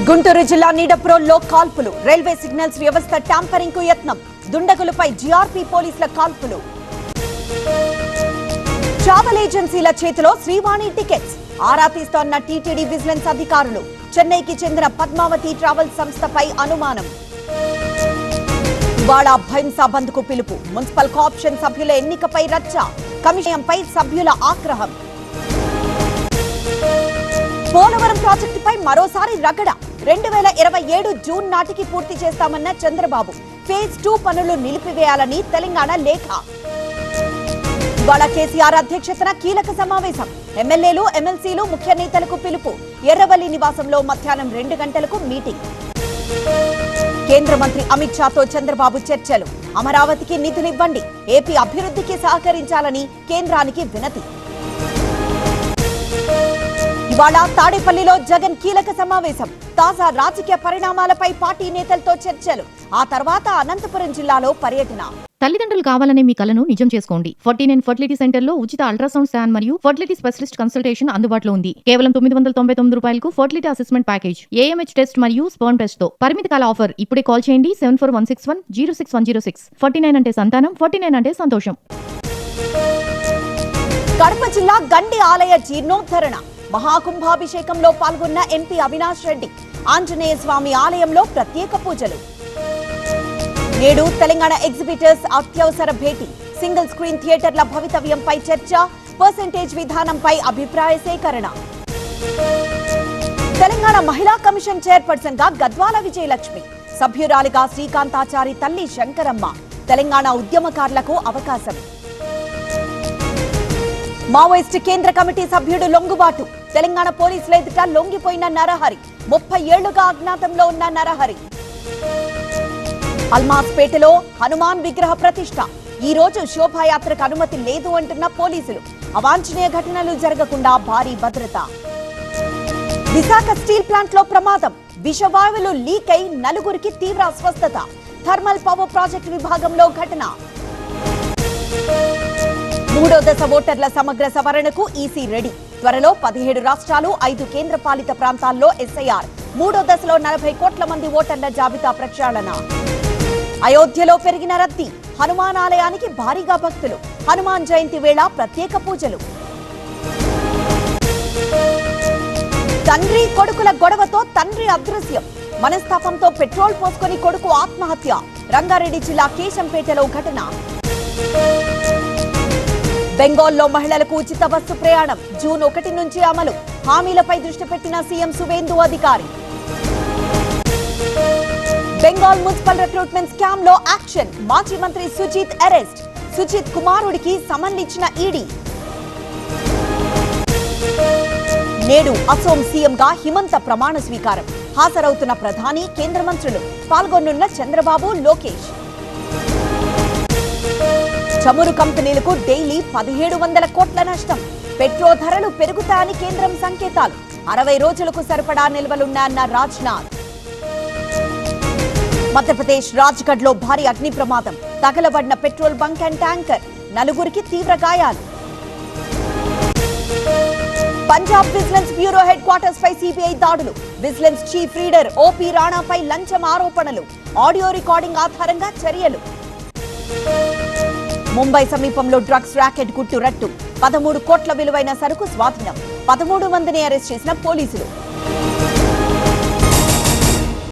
గుంటూరు జిల్లా నీడప్రోల్లో కాల్పులు, railway signals వ్యవస్థ ట్యాంపరింగ్ కు యత్నం, దుండగులపై జీఆర్పీ పోలీసుల కాల్పులు. ట్రావెల్ ఏజెన్సీల చేతిలో శ్రీవాణి టికెట్స్, ఆరా తీస్తోన్న టీటీడీ విజిలెన్స్ అధికారులు. చెన్నైకి చెందిన పద్మావతి ట్రావెల్ సంస్థపై అనుమానం. ఇవాళ భైంసా బంద్ కు పిలుపు, మున్సిపల్ కార్పొరేషన్ సభ్యుల ఎన్నికపై రచ్చ, కమిషన్పై సభ్యుల ఆగ్రహం. పోలవరం ప్రాజెక్టుపై మరోసారి రగడ, 2027 జూన్ నాటికి పూర్తి చేస్తామన్న చంద్రబాబు. ఫేజ్ 2 పనులు నిలిపివేయాలని తెలంగాణ లేఖ. ఇవాళ కేసీఆర్ అధ్యక్షతన కీలక సమావేశం, ఎమ్మెల్యేలు ఎమ్మెల్సీలు ముఖ్య నేతలకు పిలుపు. ఎర్రవల్లి నివాసంలో మధ్యాహ్నం 2 గంటలకు మీటింగ్. కేంద్ర మంత్రి అమిత్ షాతో చంద్రబాబు చర్చలు, అమరావతికి నిధులివ్వండి, ఏపీ అభివృద్ధికి సహకరించాలని కేంద్రానికి వినతి. ఇవాళ తాడేపల్లిలో జగన్ కీలక సమావేశం, తాజా రాజకీయ పరిణామాలపై పార్టీ నేతలతో చర్చలు. ఆ తర్వాత అనంతపురం జిల్లాలో పర్యటన. తల్లిదండ్రులు కావాలనే మీ కలను నిజం చేసుకోండి. 49 ఫర్టిలిటీ సెంటర్ లో ఉచిత అల్ట్రాసౌండ్ స్కాన్ మరియు ఫర్టిలిటీ స్పెషలిస్ట్ కన్సల్టేషన్ అందుబాటులో ఉంది. కేవలం 999 రూపాయలకు fertility assessment package, AMH test మరియు స్పర్మ్ టెస్ట్ తో. పరిమిత కాల ఆఫర్. ఇప్పుడే కాల్ చేయండి 7416106106. 49 అంటే సంతానం, 49 అంటే సంతోషం. కడప జిల్లా గండి ఆలయ జీర్ణోద్ధరణ, మహాకుంభాభిషేకంలో పాల్గొన్న ఎంపీ అవినాష్ రెడ్డి. ఆంజనేయ స్వామి ఆలయంలో ప్రత్యేక పూజలు. నేడు తెలంగాణ ఎగ్జిబిటర్స్ అత్యవసర భేటీ, సింగిల్ స్క్రీన్ థియేటర్ల భవితవ్యంపై చర్చ, పర్సెంటేజ్ విధానంపై అభిప్రాయ సేకరణ. తెలంగాణ మహిళా కమిషన్ చైర్పర్సన్ గా గద్వాల విజయలక్ష్మి, సభ్యురాలిగా శ్రీకాంతాచారి తల్లి శంకరమ్మ. తెలంగాణ ఉద్యమకారులకు అవకాశం. మావోయిస్టు కేంద్ర కమిటీ సభ్యుడు లొంగుబాటు, తెలంగాణ పోలీసుల ఎదుట లొంగిపోయిన నరహరి. 30 ఏళ్లుగా అజ్ఞాతంలో ఉన్న నరహరి. అల్మాస్పేటలో హనుమాన్ విగ్రహ ప్రతిష్ఠ, ఈ రోజు శోభాయాత్రకు అనుమతి లేదు అంటున్న పోలీసులు. అవాంఛనీయ ఘటనలు జరగకుండా భారీ భద్రత. విశాఖ స్టీల్ ప్లాంట్ లో ప్రమాదం, విషవాయువులు లీక్ అయి 4గురికి తీవ్ర అస్వస్థత. థర్మల్ పవర్ ప్రాజెక్టు విభాగంలో ఘటన. 3వ దశ ఓటర్ల సమగ్ర సవరణకు ఈసీ రెడీ. త్వరలో 17 రాష్ట్రాలు 5 కేంద్ర పాలిత ప్రాంతాల్లో ఎస్ఐఆర్. 3వ దశలో 40 కోట్ల మంది ఓటర్ల జాబితా ప్రక్షాళన. అయోధ్యలో పెరిగిన రద్దీ, హనుమాన్ ఆలయానికి భారీగా భక్తులు. హనుమాన్ జయంతి వేళ ప్రత్యేక పూజలు. తండ్రి కొడుకుల గొడవతో తండ్రి అదృశ్యం, మనస్తాపంతో పెట్రోల్ పోసుకొని కొడుకు ఆత్మహత్య. రంగారెడ్డి జిల్లా కేశంపేటలో ఘటన. బెంగాల్లో మహిళలకు ఉచిత బస్సు ప్రయాణం జూన్ 1 నుంచి అమలు. హామీలపై దృష్టి పెట్టిన సీఎం సువేందు అధికారి. బెంగాల్ మున్సిపల్ రిక్రూట్మెంట్ స్కామ్ లో యాక్షన్, మాజీ మంత్రి సుజిత్ అరెస్ట్. సుజిత్ కుమారుడికి సమన్ ఇచ్చిన ఈడీ. నేడు అసోం సీఎం గా హిమంత ప్రమాణ స్వీకారం. హాజరవుతున్న ప్రధాని, కేంద్ర మంత్రులు. పాల్గొనున్న చంద్రబాబు, లోకేష్. చమురు కంపెనీలకు డైలీ 1700 కోట్ల నష్టం. పెట్రోల్ ధరలు పెరుగుతాయని కేంద్రం సంకేతాలు. 60 రోజులకు సరిపడా నిల్వలున్నాయన్న రాజ్నాథ్. మధ్యప్రదేశ్ రాజ్గఢ్ లో భారీ అగ్ని ప్రమాదం, తగలబడిన పెట్రోల్ బంక్ అండ్ ట్యాంకర్. 4గురికి తీవ్ర గాయాలు. Punjab vigilance bureau headquarters పై సిబిఐ దాడులు. విజిలెన్స్ చీఫ్ రీడర్ ఓపీ రాణాపై లంచం ఆరోపణలు. ఆడియో రికార్డింగ్ ఆధారంగా చర్యలు. ముంబై సమీపంలో డ్రగ్స్ ర్యాకెట్ గుట్టు రట్టు, 13 కోట్ల విలువైన సరుకు స్వాధీనం. 13 మందిని అరెస్ట్ చేసిన పోలీసులు.